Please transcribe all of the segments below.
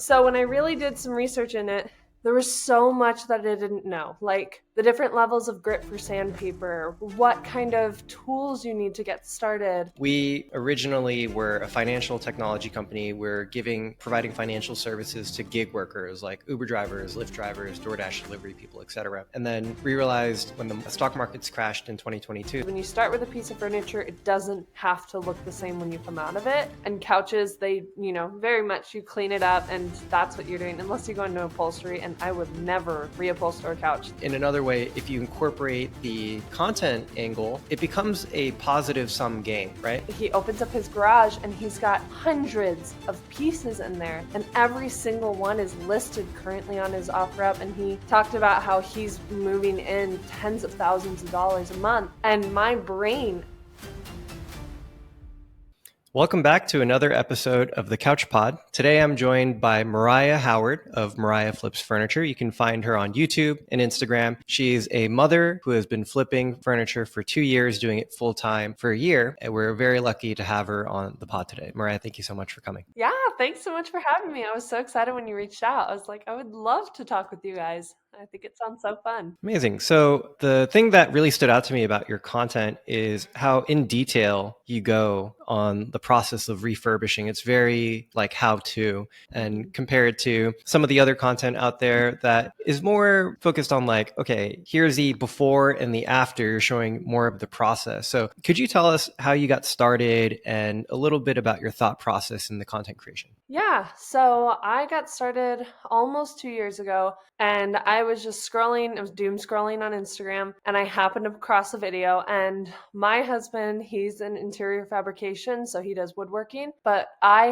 So when I really did some research in it, there was so much that I didn't know, like the different levels of grit for sandpaper, what kind of tools you need to get started. We originally were a financial technology company. We're providing financial services to gig workers like Uber drivers, Lyft drivers, DoorDash delivery people, etc. And then we realized when the stock markets crashed in 2022. When you start with a piece of furniture, it doesn't have to look the same when you come out of it. And couches, they, very much you clean it up and that's what you're doing, unless you go into upholstery, and I would never reupholster a couch. In another way, if you incorporate the content angle, it becomes a positive sum game, right? He opens up his garage and he's got hundreds of pieces in there, and every single one is listed currently on his OfferUp, and he talked about how he's moving in tens of thousands of dollars a month. And my brain... Welcome back to another episode of the Couch Pod. Today I'm joined by Mariah Howard of Mariah Flips Furniture. You can find her on YouTube and Instagram. She's a mother who has been flipping furniture for 2 years, doing it full time for a year. And we're very lucky to have her on the pod today. Mariah, thank you so much for coming. Yeah, thanks so much for having me. I was so excited when you reached out. I was like, I would love to talk with you guys. I think it sounds so fun. Amazing. So the thing that really stood out to me about your content is how in detail you go on the process of refurbishing. It's very like how to, and compared to some of the other content out there that is more focused on like, okay, here's the before and the after, showing more of the process. So could you tell us how you got started and a little bit about your thought process in the content creation? Yeah, so I got started almost 2 years ago, and I was just scrolling, I was doom scrolling on Instagram, and I happened across a video, and my husband, he's in interior fabrication, so he does woodworking, but I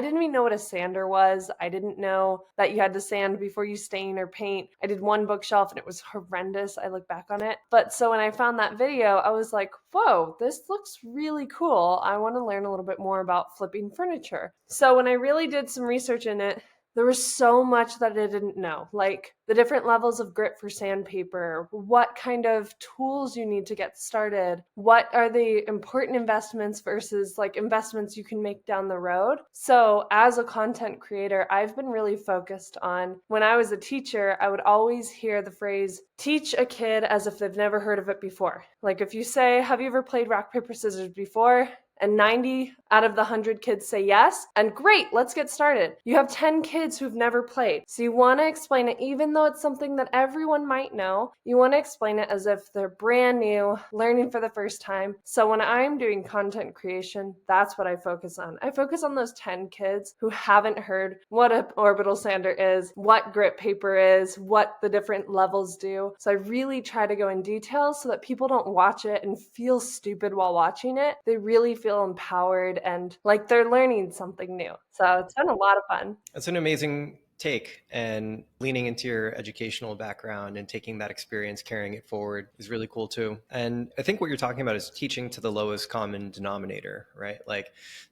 didn't even know what a sander was. I didn't know that you had to sand before you stain or paint. I did one bookshelf and it was horrendous. I look back on it. But so when I found that video, I was like, whoa, this looks really cool. I want to learn a little bit more about flipping furniture. So when I really did some research in it, there was so much that I didn't know, like the different levels of grit for sandpaper, what kind of tools you need to get started, what are the important investments versus like investments you can make down the road. So as a content creator, I've been really focused on, when I was a teacher, I would always hear the phrase, teach a kid as if they've never heard of it before. Like if you say, have you ever played rock, paper, scissors before? And 90 out of the 100 kids say yes, and great, let's get started. You have 10 kids who've never played. So you want to explain it, even though it's something that everyone might know, you want to explain it as if they're brand new, learning for the first time. So when I'm doing content creation, that's what I focus on. I focus on those 10 kids who haven't heard what an orbital sander is, what grit paper is, what the different levels do. So I really try to go in detail so that people don't watch it and feel stupid while watching it. They really feel empowered and like they're learning something new. So it's been a lot of fun. That's an amazing take, and leaning into your educational background and taking that experience, carrying it forward is really cool too. And I think what you're talking about is teaching to the lowest common denominator, right? Like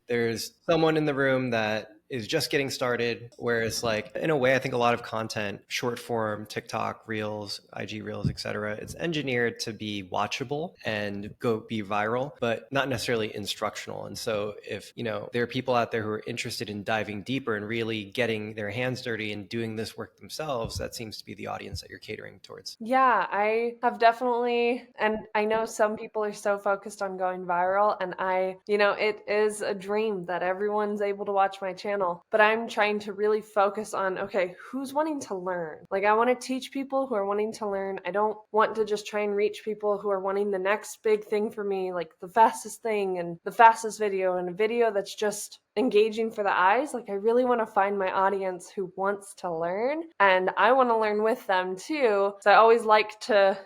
there's someone in the room that is just getting started, whereas like in a way, I think a lot of content, short form, TikTok, Reels, IG Reels, etc., it's engineered to be watchable and go be viral, but not necessarily instructional. And so if, there are people out there who are interested in diving deeper and really getting their hands dirty and doing this work themselves, that seems to be the audience that you're catering towards. Yeah, I have definitely, and I know some people are so focused on going viral, and it is a dream that everyone's able to watch my channel. But I'm trying to really focus on, okay, who's wanting to learn? Like I want to teach people who are wanting to learn. I don't want to just try and reach people who are wanting the next big thing for me, like the fastest thing and the fastest video and a video that's just engaging for the eyes. Like I really want to find my audience who wants to learn, and I want to learn with them too. So I always like to,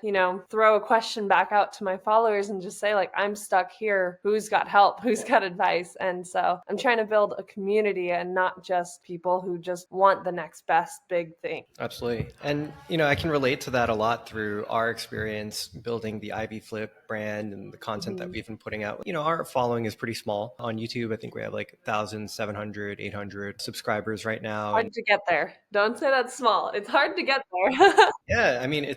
throw a question back out to my followers and just say like, I'm stuck here. Who's got help? Who's got advice? And so I'm trying to build a community and not just people who just want the next best big thing. Absolutely. And, I can relate to that a lot through our experience building the Ivy Flip brand and the content that we've been putting out. Our following is pretty small on YouTube. I think we have like 1,000 6,700, 800 subscribers right now. And Hard to get there. Don't say that's small. It's hard to get there. yeah, I mean,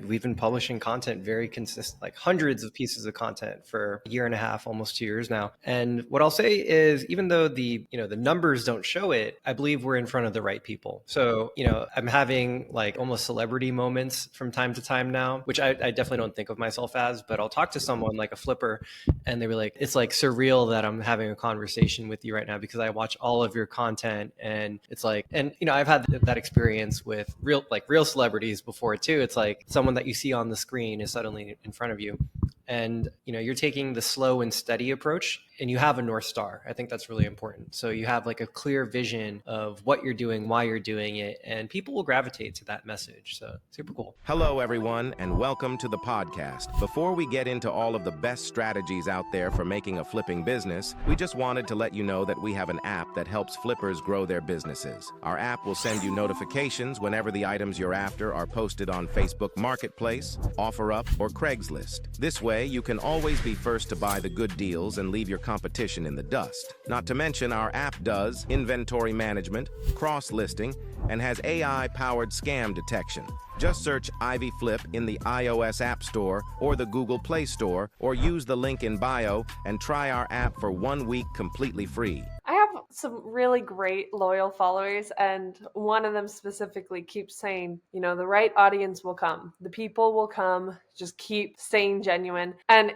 we've been publishing content very consistent, like hundreds of pieces of content for a year and a half, almost 2 years now. And what I'll say is, even though the numbers don't show it, I believe we're in front of the right people. So, I'm having like almost celebrity moments from time to time now, which I definitely don't think of myself as, but I'll talk to someone like a flipper and they were like, it's like surreal that I'm having a conversation with you right now because I watch all of your content. And it's like, and I've had that experience with real celebrities before too. It's like someone that you see on the screen is suddenly in front of you. And you're taking the slow and steady approach and you have a North Star. I think that's really important. So you have like a clear vision of what you're doing, why you're doing it, and people will gravitate to that message. So super cool. Hello, everyone, and welcome to the podcast. Before we get into all of the best strategies out there for making a flipping business, we just wanted to let you know that we have an app that helps flippers grow their businesses. Our app will send you notifications whenever the items you're after are posted on Facebook Marketplace, OfferUp, or Craigslist. This way, you can always be first to buy the good deals and leave your competition in the dust. Not to mention, our app does inventory management, cross-listing, and has AI-powered scam detection. Just search Ivy Flip in the iOS App Store or the Google Play Store, or use the link in bio and try our app for 1 week completely free. I have some really great loyal followers, and one of them specifically keeps saying, the right audience will come. The people will come. Just keep staying genuine. And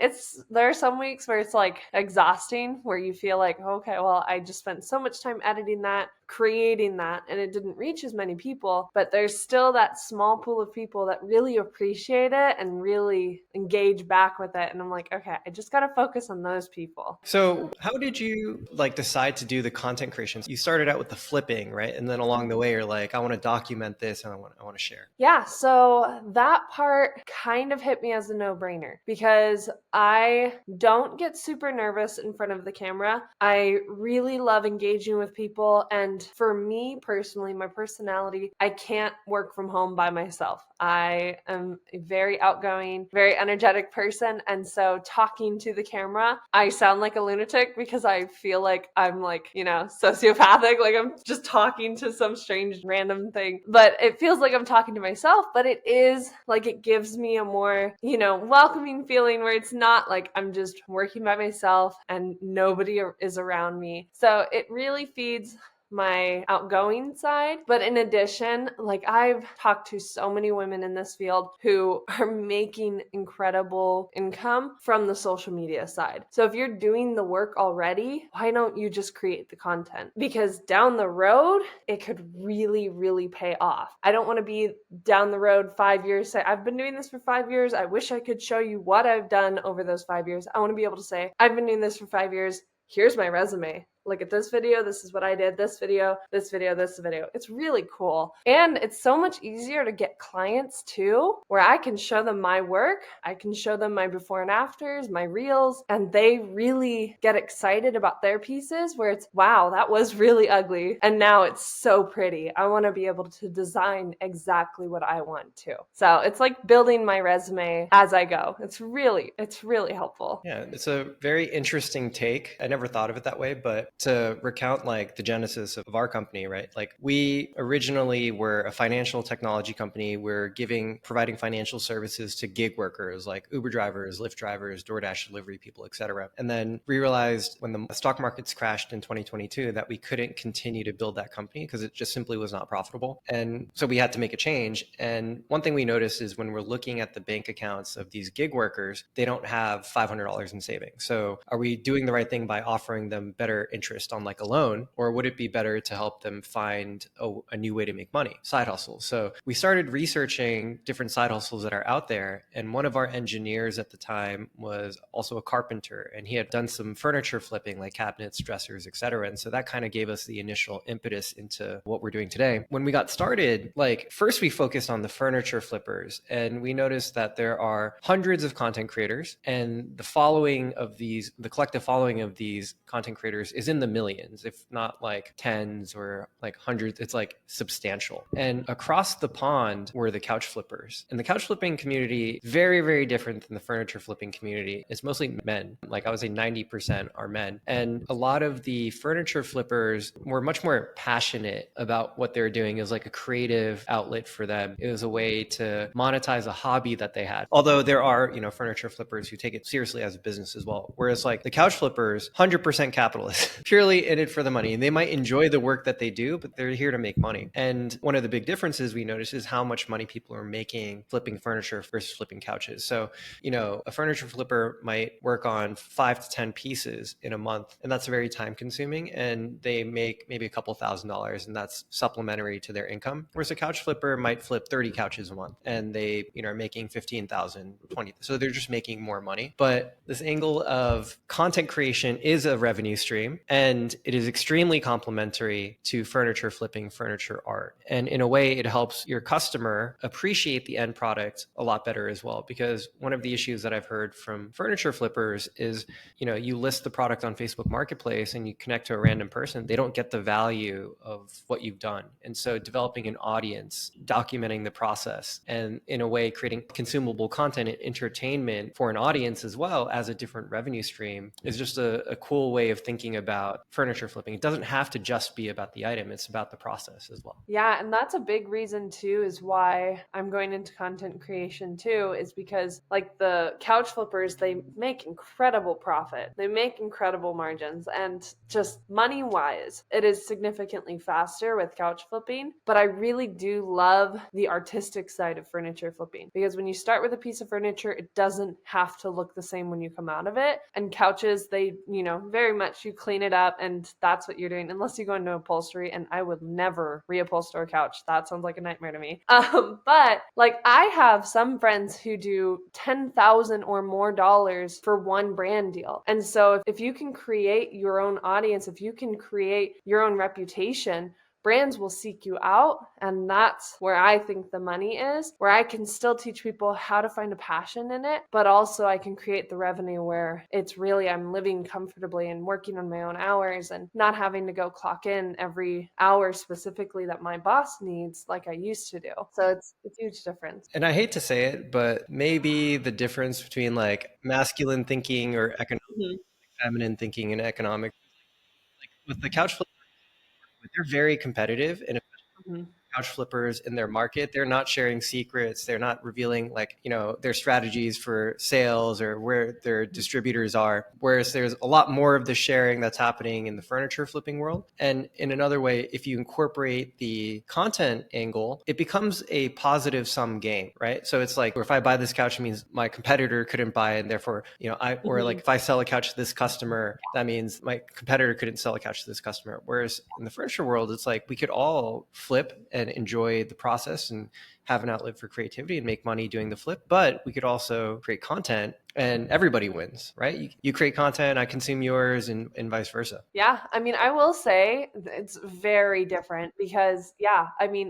there are some weeks where it's like exhausting, where you feel like, okay, well, I just spent so much time editing that, creating that, and it didn't reach as many people, but there's still that small pool of people that really appreciate it and really engage back with it. And I'm like, okay, I just got to focus on those people. So how did you decide to do the content creation? You started out with the flipping, right? And then along the way, you're like, I want to document this and I want to share. Yeah, so that part kind of hit me as a no-brainer because I don't get super nervous in front of the camera. I really love engaging with people. And for me personally, my personality, I can't work from home by myself. I am a very outgoing, very energetic person. And so talking to the camera, I sound like a lunatic because I feel like I'm sociopathic. Like I'm just talking to some strange random thing. But it feels like I'm talking to myself, but it is like it gives me a more, welcoming feeling where it's not like I'm just working by myself and nobody is around me. So it really feeds my outgoing side. But in addition, I've talked to so many women in this field who are making incredible income from the social media side. So if you're doing the work already, why don't you just create the content? Because down the road, it could really, really pay off. I don't want to be down the road 5 years, say, I've been doing this for 5 years. I wish I could show you what I've done over those 5 years. I want to be able to say, I've been doing this for 5 years. Here's my resume. Look at this video. This is what I did. This video, this video, this video. It's really cool. And it's so much easier to get clients too, where I can show them my work. I can show them my before and afters, my reels, and they really get excited about their pieces where it's, wow, that was really ugly. And now it's so pretty. I want to be able to design exactly what I want to. So it's like building my resume as I go. It's really helpful. Yeah, it's a very interesting take. I never thought of it that way, but to recount the genesis of our company, right? We originally were a financial technology company. We're providing financial services to gig workers like Uber drivers, Lyft drivers, DoorDash delivery people, et cetera. And then we realized when the stock markets crashed in 2022 that we couldn't continue to build that company because it just simply was not profitable. And so we had to make a change. And one thing we noticed is when we're looking at the bank accounts of these gig workers, they don't have $500 in savings. So are we doing the right thing by offering them better interest on a loan, or would it be better to help them find a new way to make money, side hustles? So we started researching different side hustles that are out there. And one of our engineers at the time was also a carpenter, and he had done some furniture flipping like cabinets, dressers, et cetera. And so that kind of gave us the initial impetus into what we're doing today. When we got started, first we focused on the furniture flippers, and we noticed that there are hundreds of content creators, and the collective following of these content creators is in the millions, if not like tens or like hundreds. It's like substantial. And across the pond were the couch flippers. And the couch flipping community, very, very different than the furniture flipping community. It's mostly men. Like I would say 90% are men. And a lot of the furniture flippers were much more passionate about what they're doing. It was like a creative outlet for them. It was a way to monetize a hobby that they had. Although there are, furniture flippers who take it seriously as a business as well. Whereas like the couch flippers, 100% capitalist, purely in it for the money. And they might enjoy the work that they do, but they're here to make money. And one of the big differences we notice is how much money people are making flipping furniture versus flipping couches. So, a furniture flipper might work on 5 to 10 pieces in a month, and that's very time consuming. And they make maybe a couple $1,000s, and that's supplementary to their income. Whereas a couch flipper might flip 30 couches a month, and they, are making 15,000, 20. So they're just making more money. But this angle of content creation is a revenue stream, and it is extremely complementary to furniture flipping, furniture art. And in a way, it helps your customer appreciate the end product a lot better as well. Because one of the issues that I've heard from furniture flippers is, you list the product on Facebook Marketplace and you connect to a random person, they don't get the value of what you've done. And so developing an audience, documenting the process, and in a way creating consumable content and entertainment for an audience as well as a different revenue stream is just a cool way of thinking about furniture flipping. It doesn't have to just be about the item, it's about the process as well. Yeah, and that's a big reason too, is why I'm going into content creation too, is because like the couch flippers, they make incredible profit. They make incredible margins, and just money wise, it is significantly faster with couch flipping. But I really do love the artistic side of furniture flipping, because when you start with a piece of furniture, it doesn't have to look the same when you come out of it. And couches, they, very much you clean it up and that's what you're doing, unless you go into upholstery. And I would never reupholster a couch. That sounds like a nightmare to me. But like I have some friends who do $10,000 or more dollars for one brand deal. And so if you can create your own audience, if you can create your own reputation, brands will seek you out. And that's where I think the money is, where I can still teach people how to find a passion in it, but also I can create the revenue where it's really, I'm living comfortably and working on my own hours and not having to go clock in every hour specifically that my boss needs like I used to do. So it's a huge difference. And I hate to say it, but maybe the difference between like masculine thinking or feminine thinking and economic, like with the couch flippers, they're very competitive, and couch flippers in their market, they're not sharing secrets, they're not revealing like their strategies for sales or where their distributors are, whereas there's a lot more of the sharing that's happening in the furniture flipping world. And in another way, if you incorporate the content angle, it becomes a positive sum game, right? So it's like, if I buy this couch, it means my competitor couldn't buy it, and therefore or like if I sell a couch to this customer, that means my competitor couldn't sell a couch to this customer. Whereas in the furniture world, it's like we could all flip and enjoy the process and have an outlet for creativity and make money doing the flip, but we could also create content and everybody wins, right? You create content, I consume yours, and vice versa. Yeah, I mean, I will say it's very different because,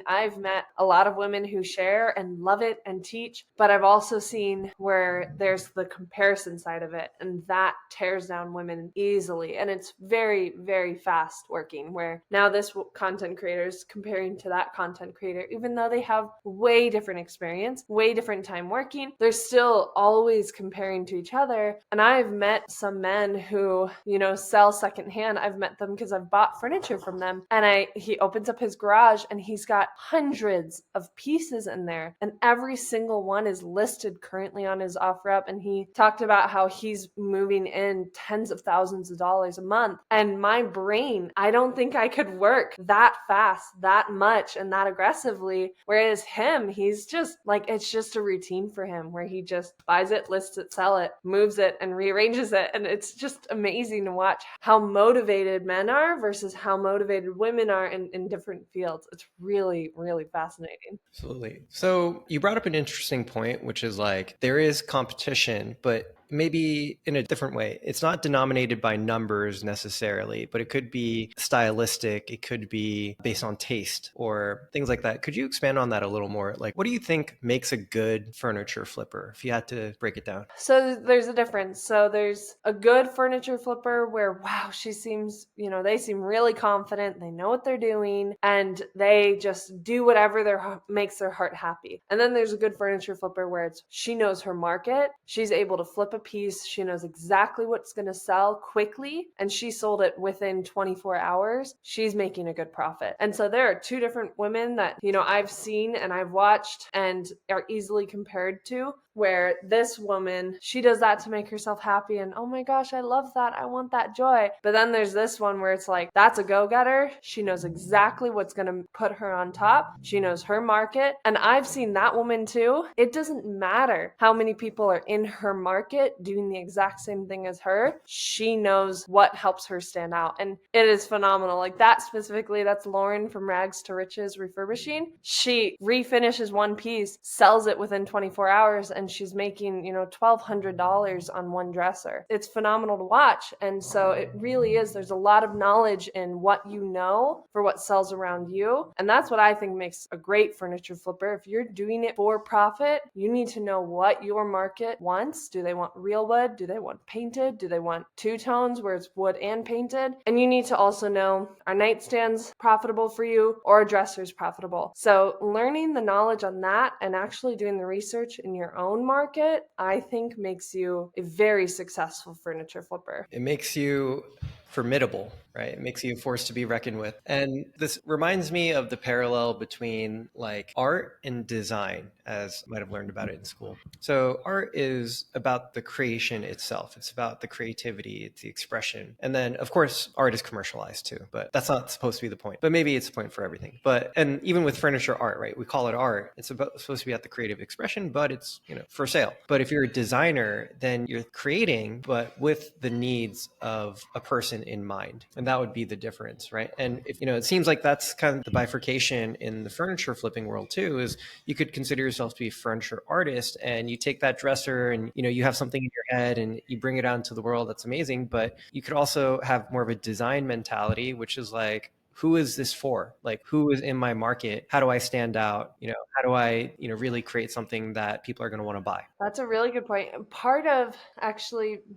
I've met a lot of women who share and love it and teach, but I've also seen where there's the comparison side of it, and that tears down women easily. And it's very, very fast working, where now this content creator is comparing to that content creator, even though they have way different experience, way different time working, they're still always comparing to each other. And I've met some men who, sell secondhand. I've met them because I've bought furniture from them. And he opens up his garage and he's got hundreds of pieces in there. And every single one is listed currently on his OfferUp. And he talked about how he's moving in tens of thousands of dollars a month. And my brain, I don't think I could work that fast, that much, and that aggressively. Whereas him, he's just like, it's just a routine for him where he just buys it, lists it, sell it, moves it, and rearranges it. And it's just amazing to watch how motivated men are versus how motivated women are in different fields. It's really, really fascinating. Absolutely. So you brought up an interesting point, which is like there is competition, but maybe in a different way. It's not denominated by numbers necessarily, but it could be stylistic. It could be based on taste or things like that. Could you expand on that a little more? Like, what do you think makes a good furniture flipper if you had to break it down? So there's a difference. So there's a good furniture flipper where, wow, she seems, they seem really confident. They know what they're doing and they just do whatever makes their heart happy. And then there's a good furniture flipper where she knows her market. She's able to flip a piece. She knows exactly what's going to sell quickly. And she sold it within 24 hours. She's making a good profit. And so there are two different women that, I've seen and I've watched and are easily compared to, where this woman, she does that to make herself happy and, oh my gosh, I love that. I want that joy. But then there's this one where it's like, that's a go-getter. She knows exactly what's going to put her on top. She knows her market. And I've seen that woman too. It doesn't matter how many people are in her market doing the exact same thing as her. She knows what helps her stand out. And it is phenomenal. Like that specifically, that's Lauren from Rags to Riches Refurbishing. She refinishes one piece, sells it within 24 hours, and she's making, $1,200 on one dresser. It's phenomenal to watch. And so it really is. There's a lot of knowledge in what you know for what sells around you. And that's what I think makes a great furniture flipper. If you're doing it for profit, you need to know what your market wants. Do they want real wood? Do they want painted? Do they want two tones where it's wood and painted? And you need to also know, are nightstands profitable for you or are dressers profitable? So learning the knowledge on that and actually doing the research in your own market, I think makes you a very successful furniture flipper. It makes you formidable, right? It makes you a force to be reckoned with. And this reminds me of the parallel between like art and design, as I might have learned about it in school. So art is about the creation itself. It's about the creativity, it's the expression. And then of course, art is commercialized too, but that's not supposed to be the point. But maybe it's the point for everything. And even with furniture art, right? We call it art. It's supposed to be at the creative expression, but it's, for sale. But if you're a designer, then you're creating, but with the needs of a person in mind. And that would be the difference, right? And if, it seems like that's kind of the bifurcation in the furniture flipping world too, is you could consider yourself to be a furniture artist and you take that dresser and, you have something in your head and you bring it out into the world. That's amazing. But you could also have more of a design mentality, which is like, who is this for? Like, who is in my market? How do I stand out? How do I, really create something that people are going to want to buy? That's a really good point. Part of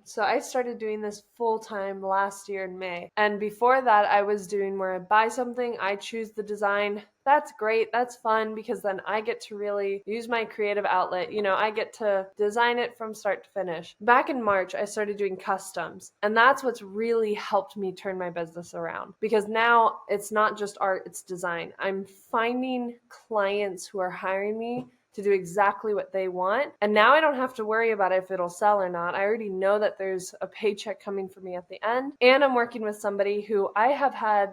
so I started doing this full time last year in May. And before that, I was doing where I buy something, I choose the design. That's great. That's fun because then I get to really use my creative outlet. I get to design it from start to finish. Back in March, I started doing customs. And that's what's really helped me turn my business around because now it's not just art, it's design. I'm finding clients who are hiring me to do exactly what they want. And now I don't have to worry about if it'll sell or not. I already know that there's a paycheck coming for me at the end. And I'm working with somebody who I have had,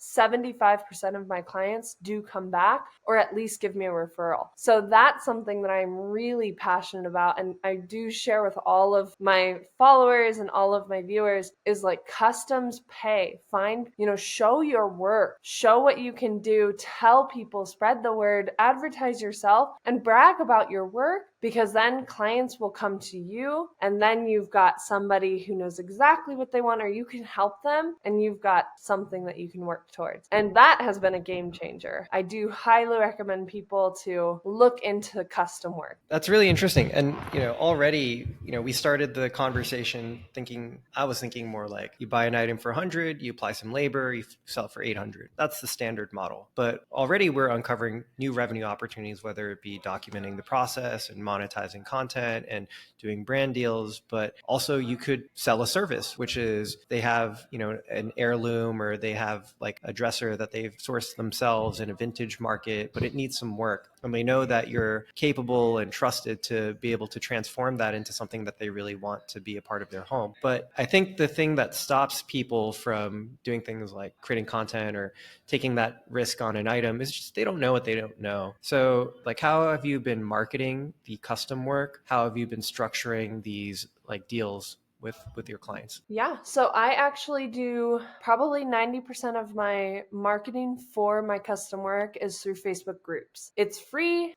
75% of my clients do come back or at least give me a referral. So that's something that I'm really passionate about. And I do share with all of my followers and all of my viewers is like customs pay. Find, show your work, show what you can do, tell people, spread the word, advertise yourself and brag about your work because then clients will come to you and then you've got somebody who knows exactly what they want or you can help them and you've got something that you can work towards. And that has been a game changer. I do highly recommend people to look into custom work. That's really interesting. And, already, we started the conversation I was thinking more like you buy an item for 100, you apply some labor, you sell it for 800. That's the standard model. But already we're uncovering new revenue opportunities, whether it be documenting the process and monetizing content and doing brand deals, but also you could sell a service, which is they have, an heirloom or they have like a dresser that they've sourced themselves in a vintage market, but it needs some work. And they know that you're capable and trusted to be able to transform that into something that they really want to be a part of their home. But I think the thing that stops people from doing things like creating content or taking that risk on an item is just they don't know what they don't know. So like, how have you been marketing the custom work? How have you been structuring these like deals with your clients? Yeah, so I actually do probably 90% of my marketing for my custom work is through Facebook groups. It's free,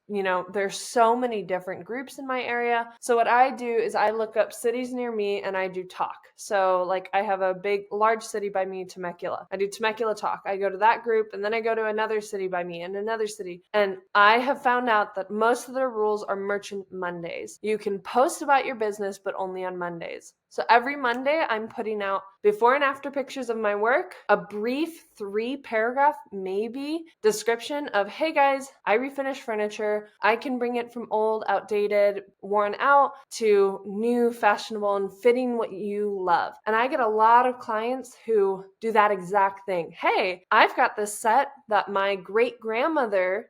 there's so many different groups in my area. So what I do is I look up cities near me and I do talk. So like I have a large city by me, Temecula. I do Temecula talk. I go to that group and then I go to another city by me and another city. And I have found out that most of their rules are Merchant Mondays. You can post about your business, but only on Mondays. So every Monday, I'm putting out before and after pictures of my work, a brief 3-paragraph, maybe, description of, hey guys, I refinish furniture. I can bring it from old, outdated, worn out to new, fashionable, and fitting what you love. And I get a lot of clients who do that exact thing. Hey, I've got this set that my great grandmother,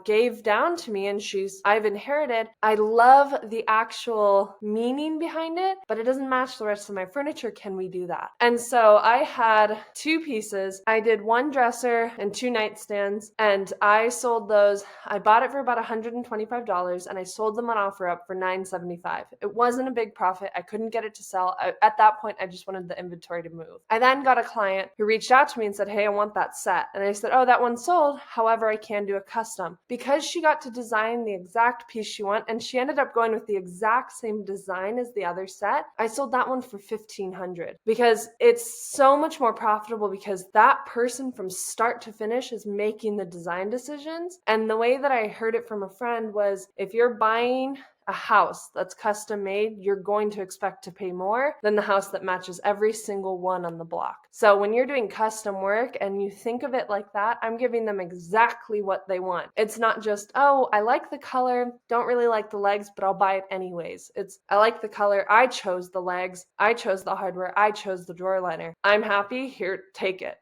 gave down to me and I've inherited. I love the actual meaning behind it, but it doesn't match the rest of my furniture. Can we do that? And so I had 2 pieces. I did 1 dresser and 2 nightstands, and I sold those. I bought it for about $125 and I sold them on OfferUp for $975. It wasn't a big profit. I couldn't get it to sell. At that point, I just wanted the inventory to move. I then got a client who reached out to me and said, hey, I want that set. And I said, oh, that one's sold. However, I can do a custom. Because she got to design the exact piece she wanted, and she ended up going with the exact same design as the other set, I sold that one for $1,500 because it's so much more profitable because that person from start to finish is making the design decisions. And the way that I heard it from a friend was, if you're buying a house that's custom made, you're going to expect to pay more than the house that matches every single one on the block. So when you're doing custom work and you think of it like that, I'm giving them exactly what they want. It's not just, oh, I like the color, don't really like the legs, but I'll buy it anyways. It's, I like the color, I chose the legs, I chose the hardware, I chose the drawer liner. I'm happy, here, take it,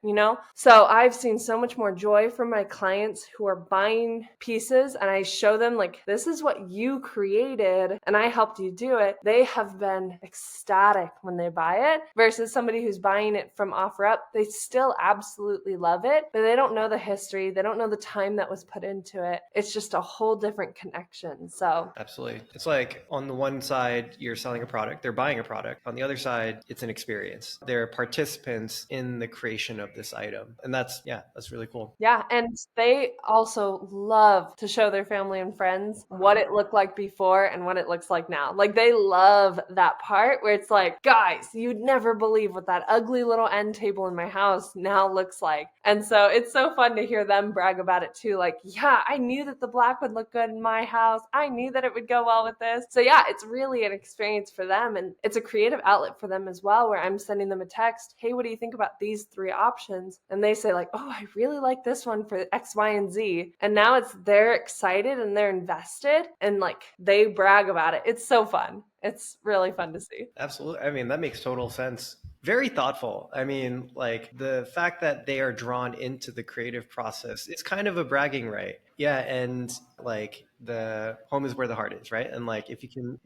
So I've seen so much more joy from my clients who are buying pieces and I show them like, this is what you created and I helped you do it. They have been ecstatic when they buy it versus somebody who's buying it from OfferUp. They still absolutely love it, but they don't know the history. They don't know the time that was put into it. It's just a whole different connection. So Absolutely. It's like on the one side, you're selling a product, they're buying a product. On the other side, it's an experience. They're participants in the creation of this item. And that's really cool. yeah, and they also love to show their family and friends what it looked like before and what it looks like now. Like they love that part where it's like, guys, you'd never believe what that ugly little end table in my house now looks like. And so it's so fun to hear them brag about it too. Like, yeah, I knew that the black would look good in my house. I knew that it would go well with this. So yeah, it's really an experience for them. And it's a creative outlet for them as well, where I'm sending them a text. Hey, what do you think about these 3 options? And they say like, oh, I really like this one for X, Y, and Z. And now they're excited and they're invested and like they brag about it. It's so fun. It's really fun to see. Absolutely. I mean, that makes total sense. Very thoughtful. I mean, like the fact that they are drawn into the creative process, it's kind of a bragging right. Yeah. And like the home is where the heart is, right? And like if you can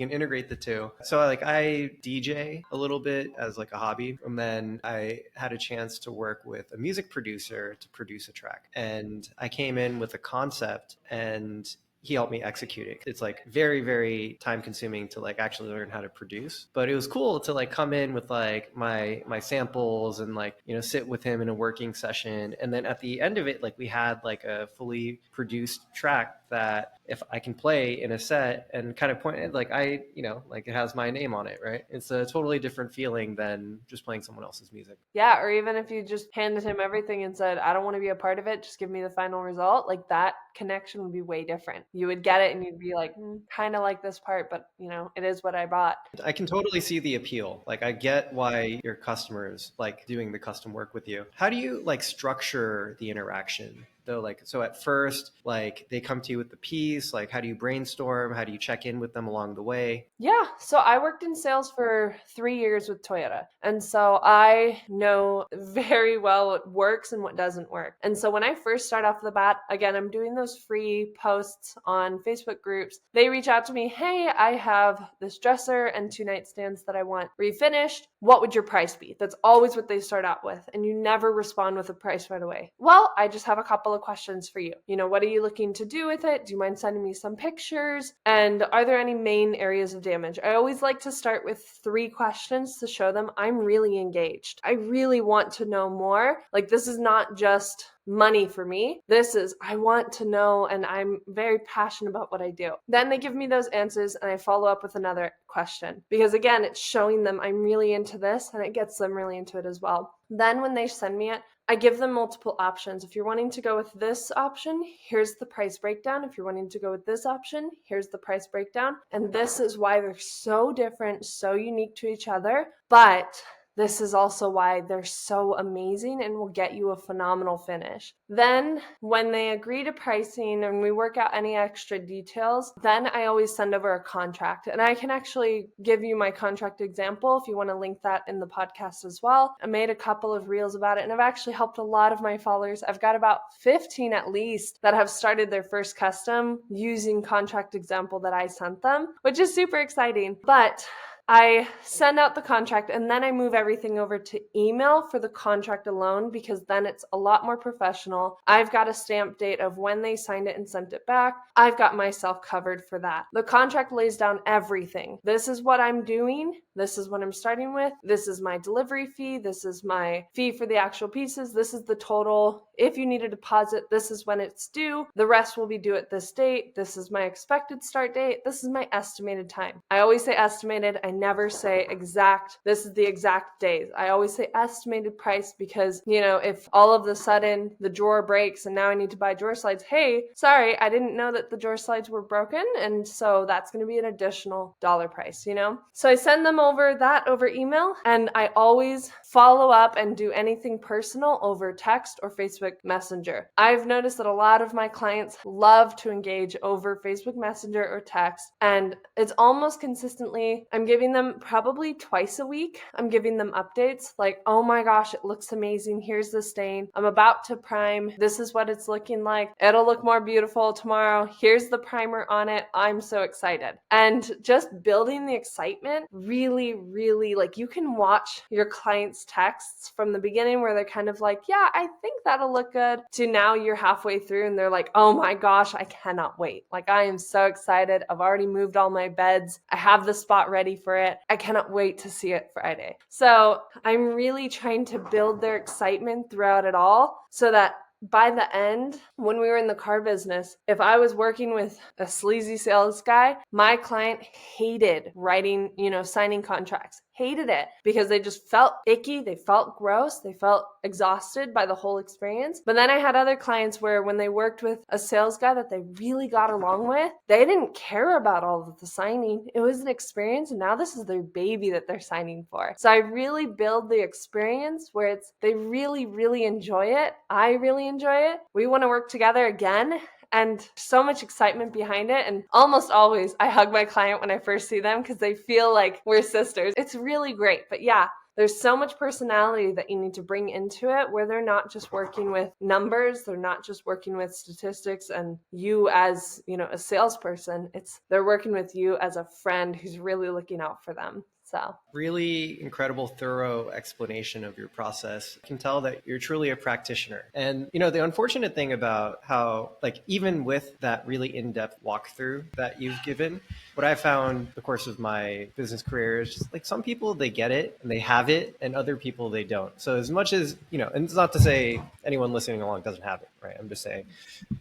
integrate the two. So like I DJ a little bit as like a hobby. And then I had a chance to work with a music producer to produce a track. And I came in with a concept and he helped me execute it. It's like very, very time consuming to like actually learn how to produce. But it was cool to like come in with like my samples and like, sit with him in a working session. And then at the end of it, like we had like a fully produced track that if I can play in a set and kind of point it like like it has my name on it, right? It's a totally different feeling than just playing someone else's music. Yeah, or even if you just handed him everything and said, I don't want to be a part of it, just give me the final result, like that connection would be way different. You would get it and you'd be like, kind of like this part, but it is what I bought. I can totally see the appeal. Like I get why your customers like doing the custom work with you. How do you like structure the interaction? Though, like, so at first, like they come to you with the piece, like how do you brainstorm? How do you check in with them along the way? Yeah, so I worked in sales for 3 years with Toyota. And so I know very well what works and what doesn't work. And so when I first start off the bat, again, I'm doing those free posts on Facebook groups. They reach out to me, hey, I have this dresser and 2 nightstands that I want refinished. what would your price be? That's always what they start out with. And you never respond with a price right away. Well, I just have a couple of questions for you. What are you looking to do with it? Do you mind sending me some pictures? And are there any main areas of damage? I always like to start with 3 questions to show them I'm really engaged. I really want to know more. Like, this is not just money for me. This is, I want to know, and I'm very passionate about what I do. Then they give me those answers and I follow up with another question, because again, it's showing them I'm really into this, and it gets them really into it as well. Then when they send me it, I give them multiple options. If you're wanting to go with this option, here's the price breakdown. If you're wanting to go with this option, here's the price breakdown. And this is why they're so different, so unique to each other. But this is also why they're so amazing and will get you a phenomenal finish. Then when they agree to pricing and we work out any extra details, then I always send over a contract. And I can actually give you my contract example if you want to link that in the podcast as well. I made a couple of reels about it, and I've actually helped a lot of my followers. I've got about 15 at least that have started their first custom using contract example that I sent them, which is super exciting. But I send out the contract and then I move everything over to email for the contract alone, because then it's a lot more professional. I've got a stamp date of when they signed it and sent it back. I've got myself covered for that. The contract lays down everything. This is what I'm doing. This is what I'm starting with. This is my delivery fee. This is my fee for the actual pieces. This is the total. If you need a deposit, this is when it's due. The rest will be due at this date. This is my expected start date. This is my estimated time. I always say estimated. I never say exact. This is the exact days. I always say estimated price, because, if all of a sudden the drawer breaks and now I need to buy drawer slides, hey, sorry, I didn't know that the drawer slides were broken. And so that's going to be an additional dollar price, So I send them over email, and I always follow up and do anything personal over text or Facebook Messenger. I've noticed that a lot of my clients love to engage over Facebook Messenger or text, and it's almost consistently, I'm giving them probably twice a week. I'm giving them updates like, oh my gosh, it looks amazing. Here's the stain. I'm about to prime. This is what it's looking like. It'll look more beautiful tomorrow. Here's the primer on it. I'm so excited. And just building the excitement really, like, you can watch your clients' texts from the beginning where they're kind of like, yeah, I think that'll look good, to now you're halfway through and they're like, oh my gosh, I cannot wait. Like, I am so excited. I've already moved all my beds. I have the spot ready for it. I cannot wait to see it Friday. So I'm really trying to build their excitement throughout it all, so that by the end, when we were in the car business, if I was working with a sleazy sales guy, my client hated writing, signing contracts. Hated it, because they just felt icky, they felt gross, they felt exhausted by the whole experience. But then I had other clients where when they worked with a sales guy that they really got along with, they didn't care about all of the signing. It was an experience, and now this is their baby that they're signing for. So I really build the experience where they really, really enjoy it. I really enjoy it. We want to work together again. And so much excitement behind it. And almost always I hug my client when I first see them, because they feel like we're sisters. It's really great. But yeah, there's so much personality that you need to bring into it, where they're not just working with numbers. They're not just working with statistics and you as, a salesperson. They're working with you as a friend who's really looking out for them. So really incredible, thorough explanation of your process. You can tell that you're truly a practitioner. And, the unfortunate thing about how, even with that really in-depth walkthrough that you've given, what I found the course of my business career is just, some people, they get it and they have it, and other people, they don't. So as much as, and it's not to say anyone listening along doesn't have it, right? I'm just saying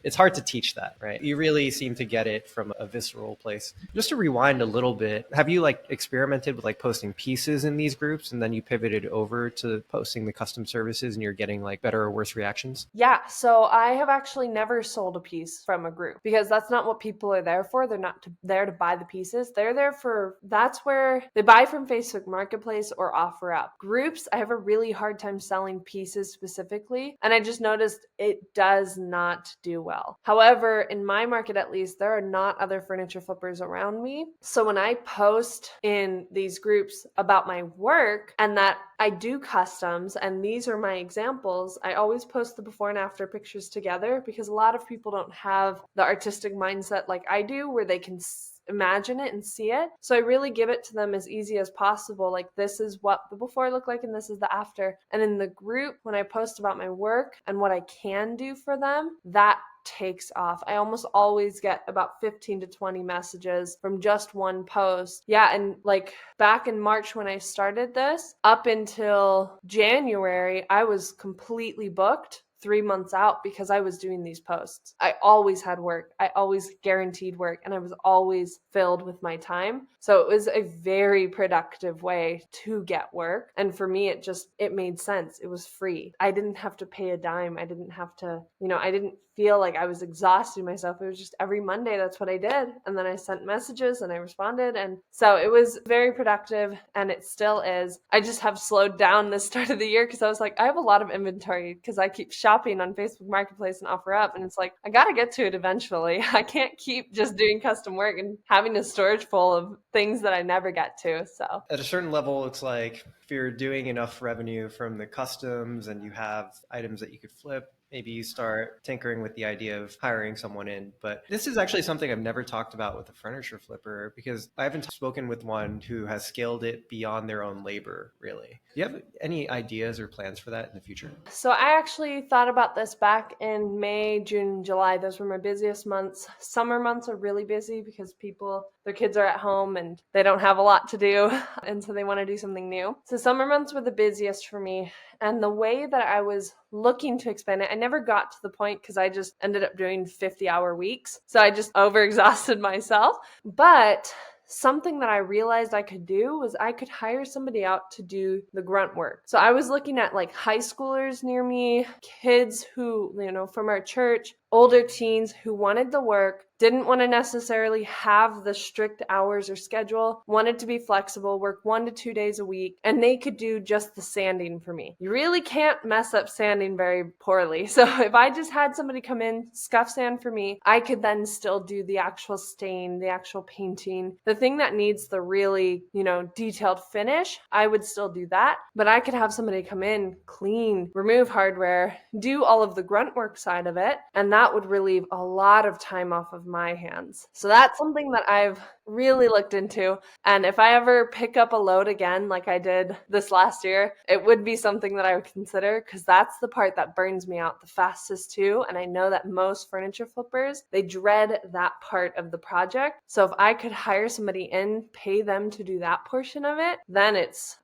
it's hard to teach that, right? You really seem to get it from a visceral place. Just to rewind a little bit, have you experimented with posting pieces in these groups, and then you pivoted over to posting the custom services and you're getting better or worse reactions? Yeah, so I have actually never sold a piece from a group, because that's not what people are there for. They're not there to buy the pieces. That's where they buy from Facebook Marketplace or OfferUp. Groups, I have a really hard time selling pieces specifically, and I just noticed it does not do well. However, in my market at least, there are not other furniture flippers around me. So when I post in these groups about my work and that I do customs, and these are my examples, I always post the before and after pictures together, because a lot of people don't have the artistic mindset like I do, where they can imagine it and see it. So I really give it to them as easy as possible. Like, this is what the before looked like and this is the after. And in the group, when I post about my work and what I can do for them, that takes off. I almost always get about 15 to 20 messages from just one post. Yeah, and like back in March when I started this, up until January, I was completely booked 3 months out because I was doing these posts. I always had work. I always guaranteed work, and I was always filled with my time. So it was a very productive way to get work. And for me, it made sense. It was free. I didn't have to pay a dime. I didn't have to, I didn't feel like I was exhausting myself. It was just every Monday, that's what I did. And then I sent messages and I responded. And so it was very productive, and it still is. I just have slowed down this start of the year because I was like, I have a lot of inventory because I keep shopping on Facebook Marketplace and OfferUp. And it's like, I got to get to it eventually. I can't keep just doing custom work and having a storage full of things that I never get to. So at a certain level, it's like if you're doing enough revenue from the customs and you have items that you could flip, maybe you start tinkering with the idea of hiring someone in. But this is actually something I've never talked about with a furniture flipper, because I haven't spoken with one who has scaled it beyond their own labor, really. Do you have any ideas or plans for that in the future? So I actually thought about this back in May, June, July. Those were my busiest months. Summer months are really busy because their kids are at home and they don't have a lot to do. And so they want to do something new. So summer months were the busiest for me. And the way that I was looking to expand it, I never got to the point because I just ended up doing 50-hour weeks. So I just overexhausted myself. But something that I realized I could do was I could hire somebody out to do the grunt work. So I was looking at like high schoolers near me, kids who, from our church, older teens who wanted the work, didn't want to necessarily have the strict hours or schedule, wanted to be flexible, work 1 to 2 days a week, and they could do just the sanding for me. You really can't mess up sanding very poorly. So if I just had somebody come in, scuff sand for me, I could then still do the actual stain, the actual painting, the thing that needs the really, detailed finish, I would still do that. But I could have somebody come in, clean, remove hardware, do all of the grunt work side of it, and that would relieve a lot of time off of my hands. So that's something that I've really looked into. And if I ever pick up a load again, like I did this last year, it would be something that I would consider, because that's the part that burns me out the fastest too. And I know that most furniture flippers, they dread that part of the project. So if I could hire somebody in, pay them to do that portion of it, then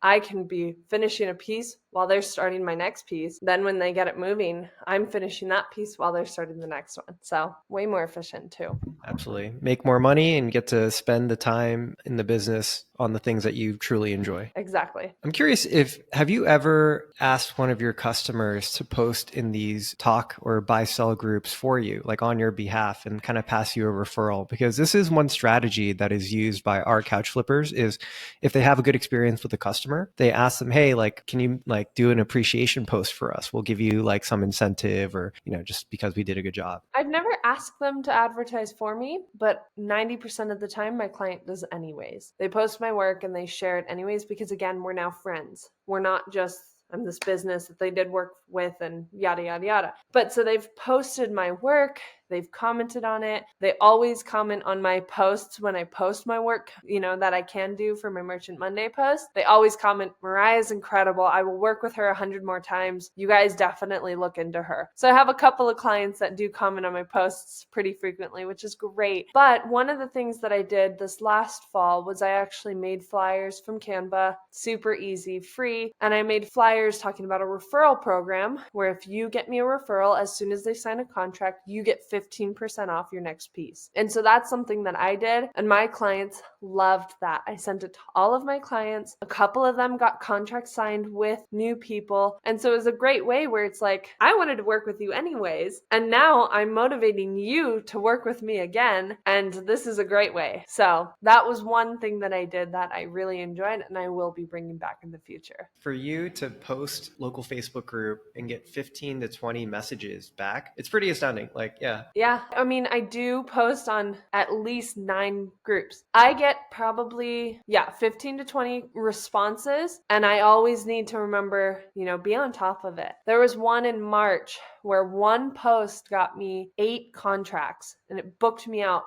I can be finishing a piece while they're starting my next piece. Then when they get it moving, I'm finishing that piece while they're starting the next one. So way more efficient too. Absolutely. Make more money and get to spend the time in the business on the things that you truly enjoy. Exactly. I'm curious, have you ever asked one of your customers to post in these talk or buy sell groups for you, like on your behalf, and kind of pass you a referral? Because this is one strategy that is used by our couch flippers, is if they have a good experience with a customer, they ask them, hey, like, can you like do an appreciation post for us? We'll give you like some incentive, or, just because we did a good job. I've never asked them to advertise for me, but 90% of the time my client does anyways. They post my work and they share it anyways, because again, we're now friends. We're not just, I'm this business that they did work with and yada, yada, yada. But so they've posted my work. They've commented on it. They always comment on my posts when I post my work, that I can do for my Merchant Monday post. They always comment, Mariah's incredible. I will work with her 100 more times. You guys definitely look into her. So I have a couple of clients that do comment on my posts pretty frequently, which is great. But one of the things that I did this last fall was I actually made flyers from Canva, super easy, free. And I made flyers talking about a referral program where if you get me a referral, as soon as they sign a contract, you get 15% off your next piece. And so that's something that I did, and my clients loved that. I sent it to all of my clients. A couple of them got contracts signed with new people. And so it was a great way where it's like, I wanted to work with you anyways, and now I'm motivating you to work with me again, and this is a great way. So that was one thing that I did that I really enjoyed, and I will be bringing back in the future. For you to post local Facebook group and get 15 to 20 messages back, it's pretty astounding. Like, yeah, Yeah. I mean, I do post on at least 9 groups. I get probably, 15 to 20 responses, and I always need to remember, be on top of it. There was one in March where one post got me 8 contracts and it booked me out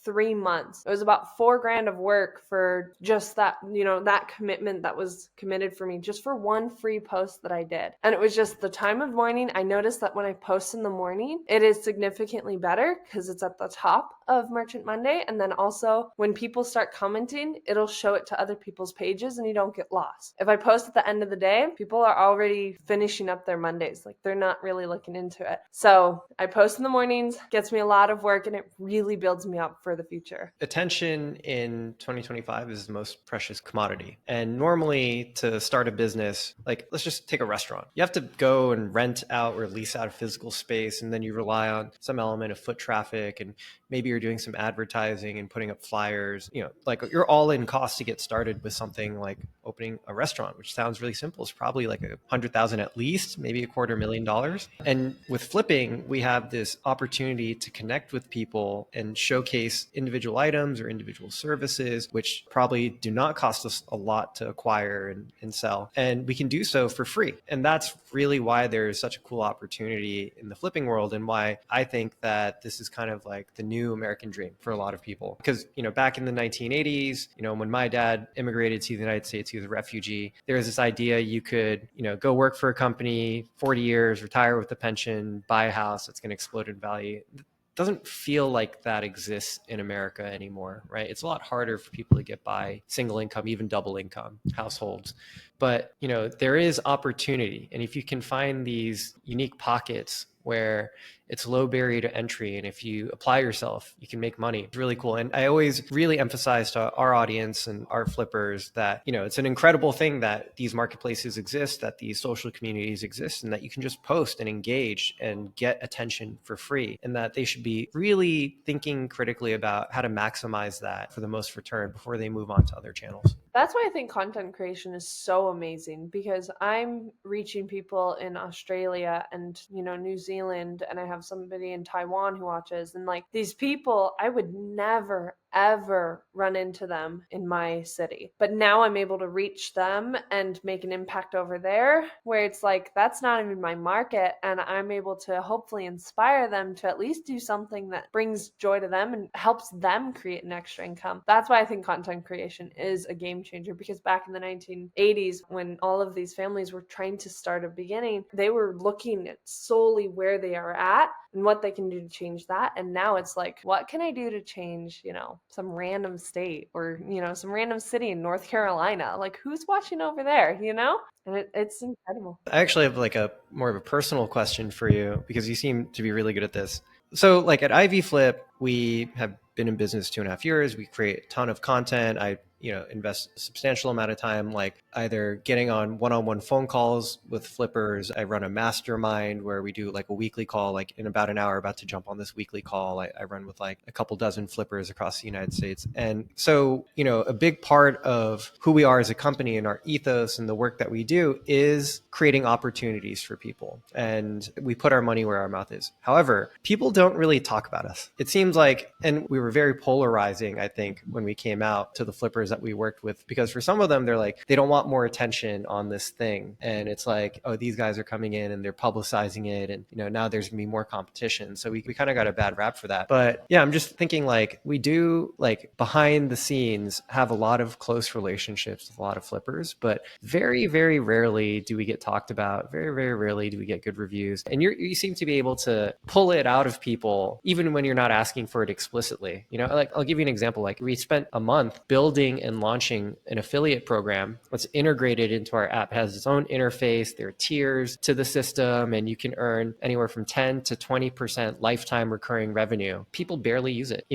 3 months. It was about $4,000 of work for just that, that commitment that was committed for me just for one free post that I did. And it was just the time of morning. I noticed that when I post in the morning, it is significantly better because it's at the top of Merchant Monday. And then also when people start commenting, it'll show it to other people's pages and you don't get lost. If I post at the end of the day, people are already finishing up their Mondays. Like they're not really looking into it. So I post in the mornings, gets me a lot of work, and it really builds me up for the future. Attention in 2025 is the most precious commodity. And normally to start a business, like let's just take a restaurant. You have to go and rent out or lease out a physical space, and then you rely on some element of foot traffic, and maybe you're doing some advertising and putting up flyers. Like you're all in cost to get started with something like opening a restaurant, which sounds really simple. It's probably like $100,000 at least, maybe $250,000. And with flipping, we have this opportunity to connect with people and showcase individual items or individual services, which probably do not cost us a lot to acquire and sell. And we can do so for free. And that's really why there's such a cool opportunity in the flipping world, and why I think that this is kind of like the new American dream for a lot of people. Because, back in the 1980s, when my dad immigrated to the United States, he was a refugee. There was this idea you could, go work for a company 40 years, retire with a pension, buy a house that's going to explode in value. Doesn't feel like that exists in America anymore, right? It's a lot harder for people to get by single income, even double income households. But, there is opportunity. And if you can find these unique pockets where it's low barrier to entry, and if you apply yourself, you can make money. It's really cool. And I always really emphasize to our audience and our flippers that, it's an incredible thing that these marketplaces exist, that these social communities exist, and that you can just post and engage and get attention for free, and that they should be really thinking critically about how to maximize that for the most return before they move on to other channels. That's why I think content creation is so amazing, because I'm reaching people in Australia and, New Zealand, and I have somebody in Taiwan who watches, and like these people, I would never ever run into them in my city. But now I'm able to reach them and make an impact over there, where it's like that's not even my market, and I'm able to hopefully inspire them to at least do something that brings joy to them and helps them create an extra income. That's why I think content creation is a game changer, because back in the 1980s, when all of these families were trying to start a beginning, they were looking at solely where they are at and what they can do to change that. And now it's like, what can I do to change, some random state or, some random city in North Carolina? Like, who's watching over there, And it's incredible. I actually have like a more of a personal question for you, because you seem to be really good at this. So like at Ivy Flip, we have been in business 2.5 years. We create a ton of content. I invest a substantial amount of time, like either getting on one-on-one phone calls with flippers. I run a mastermind where we do like a weekly call, like in about an hour, about to jump on this weekly call. I run with like a couple dozen flippers across the United States. And so, a big part of who we are as a company and our ethos and the work that we do is creating opportunities for people. And we put our money where our mouth is. However, people don't really talk about us. It seems like, and we were very polarizing, I think, when we came out to the flippers that we worked with, because for some of them, they're like, they don't want more attention on this thing. And it's like, oh, these guys are coming in and they're publicizing it. And, now there's gonna be more competition. So we kind of got a bad rap for that. But yeah, I'm just thinking like we do like behind the scenes have a lot of close relationships with a lot of flippers, but very, very rarely do we get talked about. Very, very rarely do we get good reviews. And you seem to be able to pull it out of people, even when you're not asking for it explicitly. Like I'll give you an example. Like we spent a month building and launching an affiliate program that's integrated into our app. It has its own interface. There are tiers to the system, and you can earn anywhere from 10 to 20% lifetime recurring revenue. People barely use it,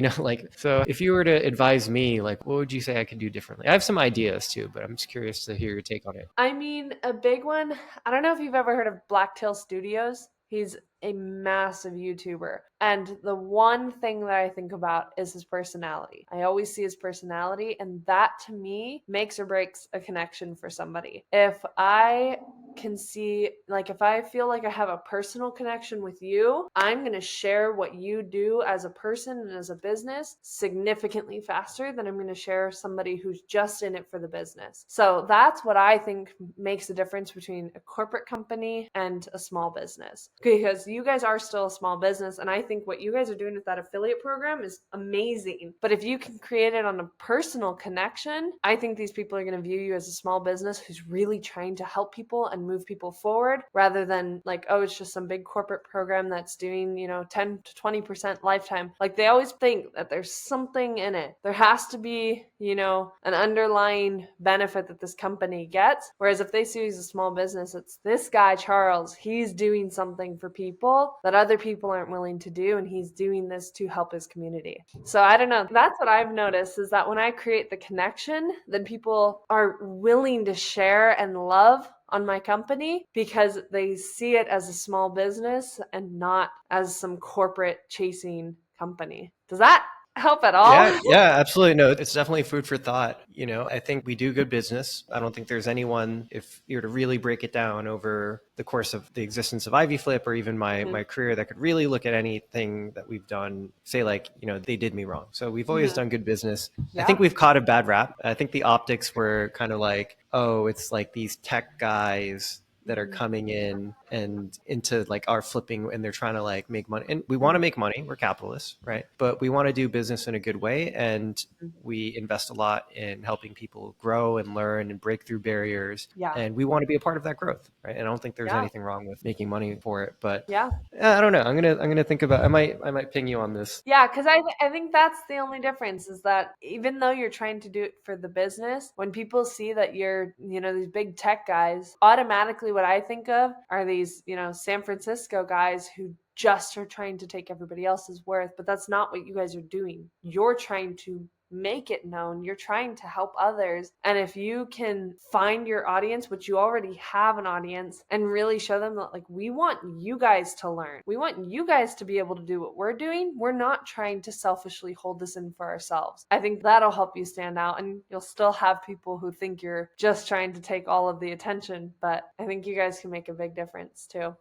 so if you were to advise me, like, what would you say I could do differently? I have some ideas too, but I'm just curious to hear your take on it. I mean, a big one, I don't know if you've ever heard of Blacktail Studios. He's a massive YouTuber. And the one thing that I think about is his personality. I always see his personality, and that to me makes or breaks a connection for somebody. If I can see, like, if I feel like I have a personal connection with you, I'm going to share what you do as a person and as a business significantly faster than I'm going to share somebody who's just in it for the business. So that's what I think makes the difference between a corporate company and a small business, because you guys are still a small business. And I think what you guys are doing with that affiliate program is amazing. But if you can create it on a personal connection, I think these people are going to view you as a small business who's really trying to help people and move people forward, rather than like, oh, it's just some big corporate program that's doing, 10 to 20% lifetime. Like, they always think that there's something in it. There has to be, an underlying benefit that this company gets. Whereas if they see you as a small business, it's this guy, Charles, he's doing something for people that other people aren't willing to do. And he's doing this to help his community. So I don't know. That's what I've noticed, is that when I create the connection, then people are willing to share and love on my company because they see it as a small business and not as some corporate chasing company. Does that help at all? Yeah, absolutely. No, it's definitely food for thought. I think we do good business. I don't think there's anyone, if you were to really break it down over the course of the existence of Ivy Flip or even my career, that could really look at anything that we've done, say like, they did me wrong. So we've always done good business. Yeah. I think we've caught a bad rap. I think the optics were kind of like, oh, it's like these tech guys that are coming in and into like our flipping, and they're trying to like make money, and we want to make money. We're capitalists, right? But we want to do business in a good way. And we invest a lot in helping people grow and learn and break through barriers. Yeah. And we want to be a part of that growth, right? And I don't think there's Yeah. anything wrong with making money for it, but Yeah. I don't know. I'm gonna think about. I might ping you on this. Yeah, because I think that's the only difference, is that even though you're trying to do it for the business, when people see that you're, these big tech guys, automatically what I think of are these, San Francisco guys who just are trying to take everybody else's worth. But that's not what you guys are doing. You're trying to make it known. You're trying to help others. And if you can find your audience, which you already have an audience, and really show them that, like, we want you guys to learn. We want you guys to be able to do what we're doing. We're not trying to selfishly hold this in for ourselves. I think that'll help you stand out, and you'll still have people who think you're just trying to take all of the attention. But I think you guys can make a big difference too.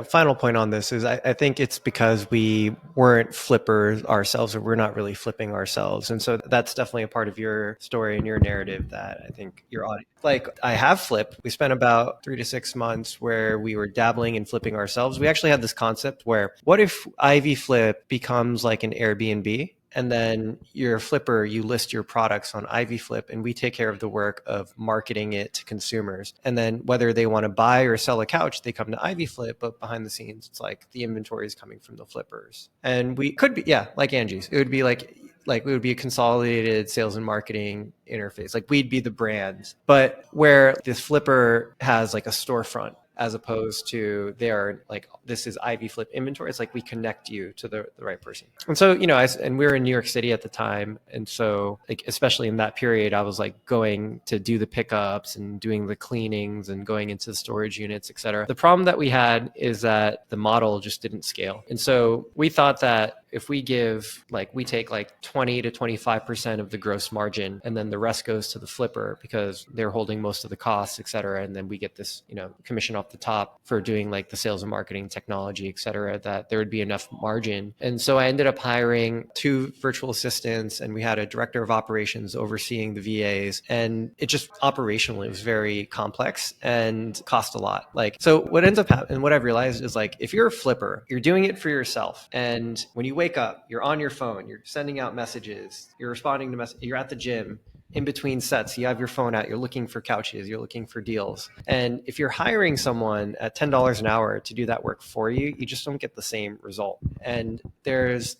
Final point on this is I think it's because we weren't flippers ourselves, or we're not really flipping ourselves. And so that's definitely a part of your story and your narrative that I think your audience, like, I have flipped. We spent about 3 to 6 months where we were dabbling in flipping ourselves. We actually had this concept where, what if Ivy Flip becomes like an Airbnb? And then you're a flipper, you list your products on Ivy Flip, and we take care of the work of marketing it to consumers. And then whether they want to buy or sell a couch, they come to Ivy Flip, but behind the scenes, it's like the inventory is coming from the flippers. And we could be, like Angie's. It would be like it would be a consolidated sales and marketing interface. Like, we'd be the brand, but where this flipper has like a storefront, as opposed to they are like, this is Ivy Flip inventory. It's like we connect you to the right person. And so, and we were in New York City at the time. And so, like, especially in that period, I was like going to do the pickups and doing the cleanings and going into the storage units, et cetera. The problem that we had is that the model just didn't scale. And so we thought that if we take like 20 to 25% of the gross margin, and then the rest goes to the flipper because they're holding most of the costs, et cetera. And then we get this, commission off the top for doing like the sales and marketing, technology, et cetera, that there would be enough margin. And so I ended up hiring 2 virtual assistants, and we had a director of operations overseeing the VAs. And it just operationally was very complex and cost a lot. Like, so what ends up happening, and what I've realized is, like, if you're a flipper, you're doing it for yourself. And when you wake up, you're on your phone, you're sending out messages, you're responding to messages, you're at the gym. In between sets, you have your phone out, you're looking for couches, you're looking for deals. And if you're hiring someone at $10 an hour to do that work for you, you just don't get the same result. And there's,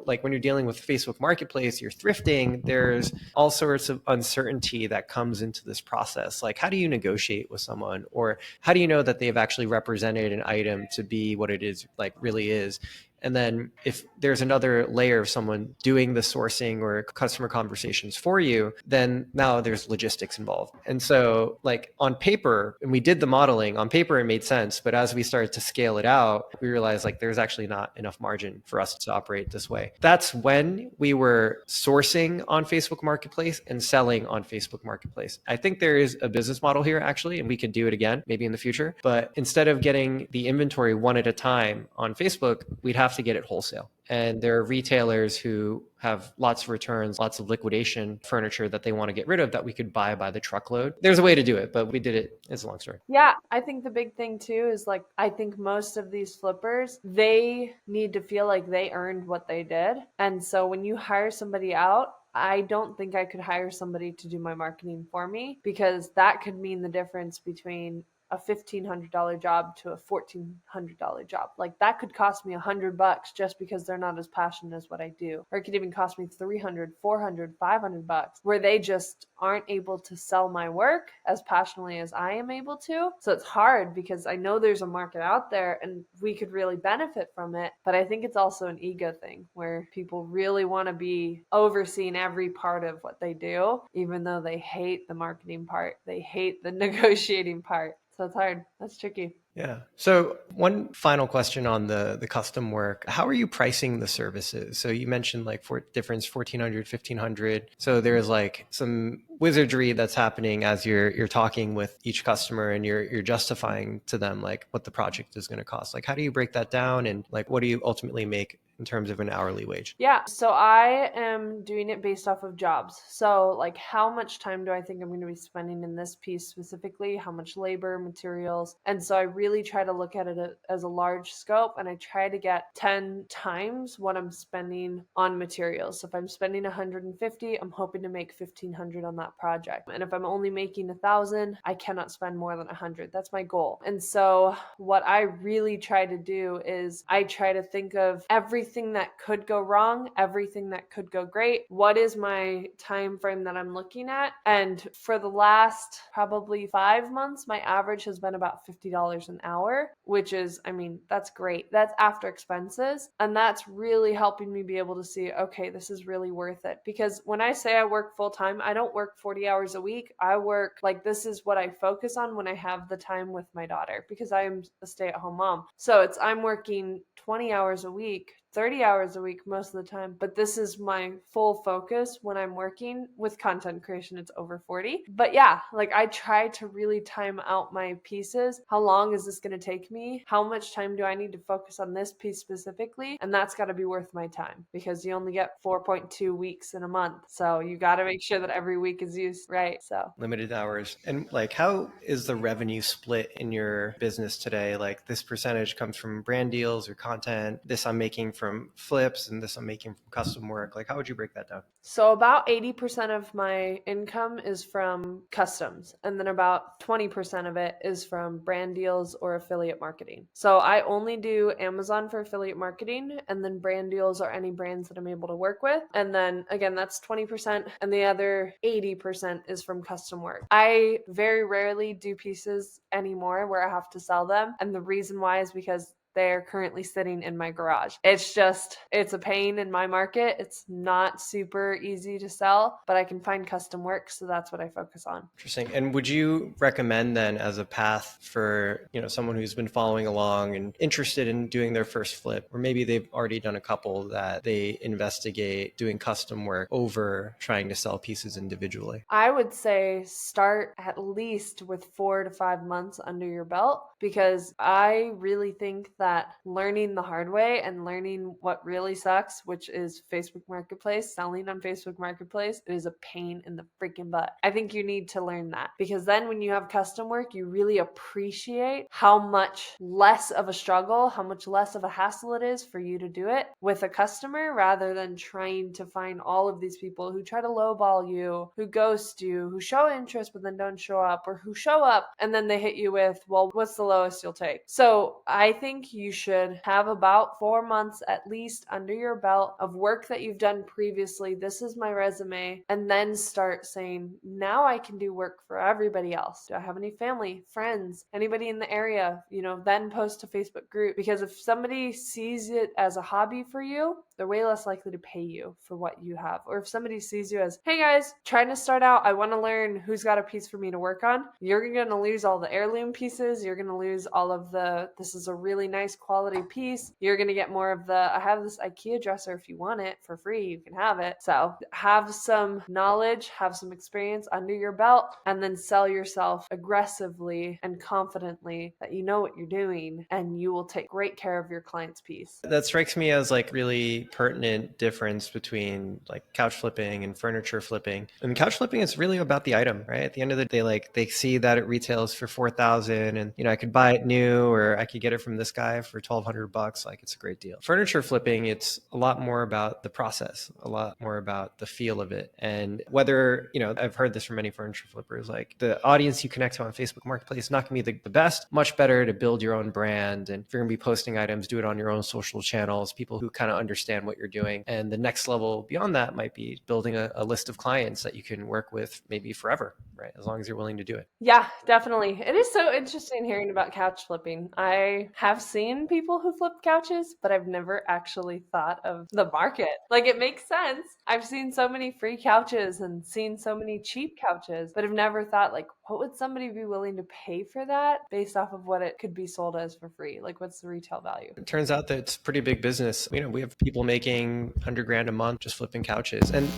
like when you're dealing with Facebook Marketplace, you're thrifting, there's all sorts of uncertainty that comes into this process. Like, how do you negotiate with someone? Or how do you know that they've actually represented an item to be what it is, like really is? And then if there's another layer of someone doing the sourcing or customer conversations for you, then now there's logistics involved. And so like on paper, and we did the modeling, on paper it made sense, but as we started to scale it out, we realized like there's actually not enough margin for us to operate this way. That's when we were sourcing on Facebook Marketplace and selling on Facebook Marketplace. I think there is a business model here actually, and we could do it again, maybe in the future. But instead of getting the inventory one at a time on Facebook, we'd have to get it wholesale. And there are retailers who have lots of returns, lots of liquidation furniture that they want to get rid of that we could buy by the truckload. There's a way to do it, but we did it. It's a long story. Yeah, I think the big thing too is like, I think most of these flippers, they need to feel like they earned what they did. And so when you hire somebody out, I don't think I could hire somebody to do my marketing for me, because that could mean the difference between a $1,500 job to a $1,400 job. Like that could cost me $100 just because they're not as passionate as what I do. Or it could even cost me $300, $400, $500, where they just aren't able to sell my work as passionately as I am able to. So it's hard because I know there's a market out there and we could really benefit from it. But I think it's also an ego thing where people really want to be overseeing every part of what they do, even though they hate the marketing part, they hate the negotiating part. So it's hard. That's tricky. Yeah. So one final question on the custom work. How are you pricing the services? So you mentioned like for difference 1,400, 1,500. So there's like some wizardry that's happening as you're talking with each customer and you're justifying to them like what the project is going to cost. Like how do you break that down and like what do you ultimately make in terms of an hourly wage? Yeah, so I am doing it based off of jobs. So like how much time do I think I'm going to be spending in this piece specifically? How much labor, materials? And so I really try to look at it as a large scope, and I try to get 10 times what I'm spending on materials. So if I'm spending 150, I'm hoping to make 1,500 on that project. And if I'm only making 1,000, I cannot spend more than 100. That's my goal. And so what I really try to do is I try to think of everything that could go wrong, everything that could go great. What is my time frame that I'm looking at? And for the last probably 5 months, my average has been about $50 an hour, which is, I mean, that's great. That's after expenses. And that's really helping me be able to see, okay, this is really worth it. Because when I say I work full time, I don't work 40 hours a week. I work like this is what I focus on when I have the time with my daughter, because I am a stay-at-home mom. So I'm working 20 hours a week, 30 hours a week most of the time, but this is my full focus when I'm working. With content creation, it's over 40. But yeah, like I try to really time out my pieces. How long is this going to take me? How much time do I need to focus on this piece specifically? And that's got to be worth my time, because you only get 4.2 weeks in a month. So you got to make sure that every week is used right. So Limited hours. And like, how is the revenue split in your business today? Like this percentage comes from brand deals or content, this I'm making from flips, and this I'm making from custom work. Like, how would you break that down? So about 80% of my income is from customs, and then about 20% of it is from brand deals or affiliate marketing. So I only do Amazon for affiliate marketing, and then brand deals are any brands that I'm able to work with. And then again, that's 20%, and the other 80% is from custom work. I very rarely do pieces anymore where I have to sell them. And the reason why is because they're currently sitting in my garage. It's a pain in my market. It's not super easy to sell, but I can find custom work. So that's what I focus on. Interesting. And would you recommend then as a path for, someone who's been following along and interested in doing their first flip, or maybe they've already done a couple, that they investigate doing custom work over trying to sell pieces individually? I would say start at least with 4 to 5 months under your belt, because I really think that learning the hard way and learning what really sucks, which is Facebook Marketplace, selling on Facebook Marketplace, it is a pain in the freaking butt. I think you need to learn that, because then when you have custom work, you really appreciate how much less of a struggle, how much less of a hassle it is for you to do it with a customer, rather than trying to find all of these people who try to lowball you, who ghost you, who show interest but then don't show up, or who show up and then they hit you with, well, what's the lowest you'll take? So I think think you should have about 4 months at least under your belt of work that you've done previously. This is my resume. And then start saying, now I can do work for everybody else. Do I have any family, friends, anybody in the area? Then post a Facebook group, because if somebody sees it as a hobby for you, they're way less likely to pay you for what you have. Or if somebody sees you as, hey guys, trying to start out, I want to learn who's got a piece for me to work on, you're going to lose all the heirloom pieces. You're going to lose all of this is a really nice quality piece. You're going to get more of I have this IKEA dresser. If you want it for free, you can have it. So have some knowledge, have some experience under your belt, and then sell yourself aggressively and confidently that you know what you're doing, and you will take great care of your client's piece. That strikes me as like really pertinent difference between like couch flipping and furniture flipping. And couch flipping is really about the item, right? At the end of the day, like they see that it retails for $4,000 and I could buy it new, or I could get it from this guy for $1,200. Like it's a great deal. Furniture flipping, it's a lot more about the process, a lot more about the feel of it. And whether, I've heard this from many furniture flippers, like the audience you connect to on Facebook Marketplace is not going to be the best, much better to build your own brand. And if you're going to be posting items, do it on your own social channels, people who kind of understand what you're doing. And the next level beyond that might be building a list of clients that you can work with maybe forever, right? As long as you're willing to do it. Yeah, definitely. It is so interesting hearing about couch flipping. I have seen people who flip couches, but I've never actually thought of the market. Like, it makes sense. I've seen so many free couches and seen so many cheap couches, but I've never thought, like, what would somebody be willing to pay for that based off of what it could be sold as for free? Like, what's the retail value? It turns out that it's pretty big business. We have people making $100,000 a month just flipping couches. And,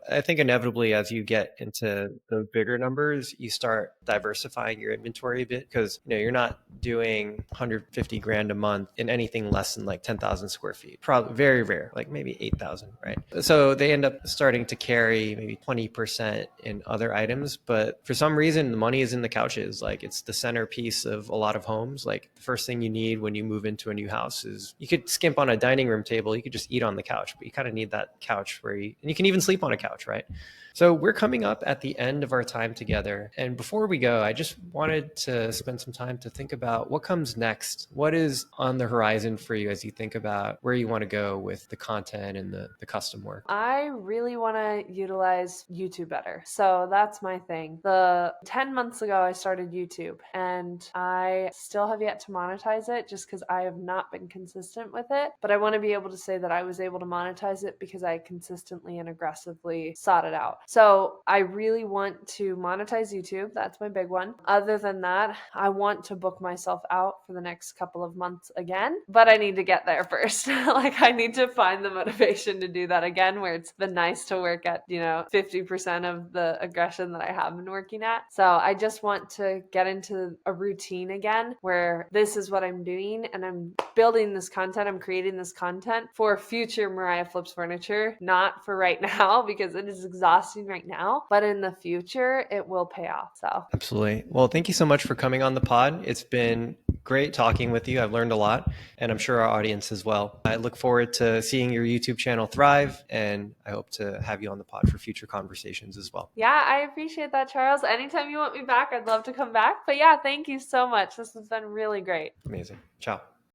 I think inevitably as you get into the bigger numbers, you start diversifying your inventory a bit, because, you're not doing 150 grand a month in anything less than like 10,000 square feet. Probably very rare, like maybe 8,000, right? So they end up starting to carry maybe 20% in other items. But for some reason, the money is in the couches. Like it's the centerpiece of a lot of homes. Like the first thing you need when you move into a new house is, you could skimp on a dining room table. You could just eat on the couch, but you kind of need that couch and you can even sleep on a couch, right? So we're coming up at the end of our time together. And before we go, I just wanted to spend some time to think about what comes next. What is on the horizon for you as you think about where you want to go with the content and the custom work? I really want to utilize YouTube better. So that's my thing. 10 months ago, I started YouTube, and I still have yet to monetize it just because I have not been consistent with it. But I want to be able to say that I was able to monetize it because I consistently and aggressively sought it out. So I really want to monetize YouTube. That's my big one. Other than that, I want to book myself out for the next couple of months again, but I need to get there first. Like I need to find the motivation to do that again, where it's been nice to work at, 50% of the aggression that I have been working at. So I just want to get into a routine again where this is what I'm doing and I'm building this content. I'm creating this content for future Mariah Flips Furniture, not for right now because it is exhausting right now, but in the future it will pay off. So absolutely. Well, thank you so much for coming on the pod. It's been great talking with you. I've learned a lot, and I'm sure our audience as well. I look forward to seeing your YouTube channel thrive, and I hope to have you on the pod for future conversations as well. Yeah, I appreciate that, Charles. Anytime you want me back, I'd love to come back. But yeah, thank you so much. This has been really great. Amazing. Ciao.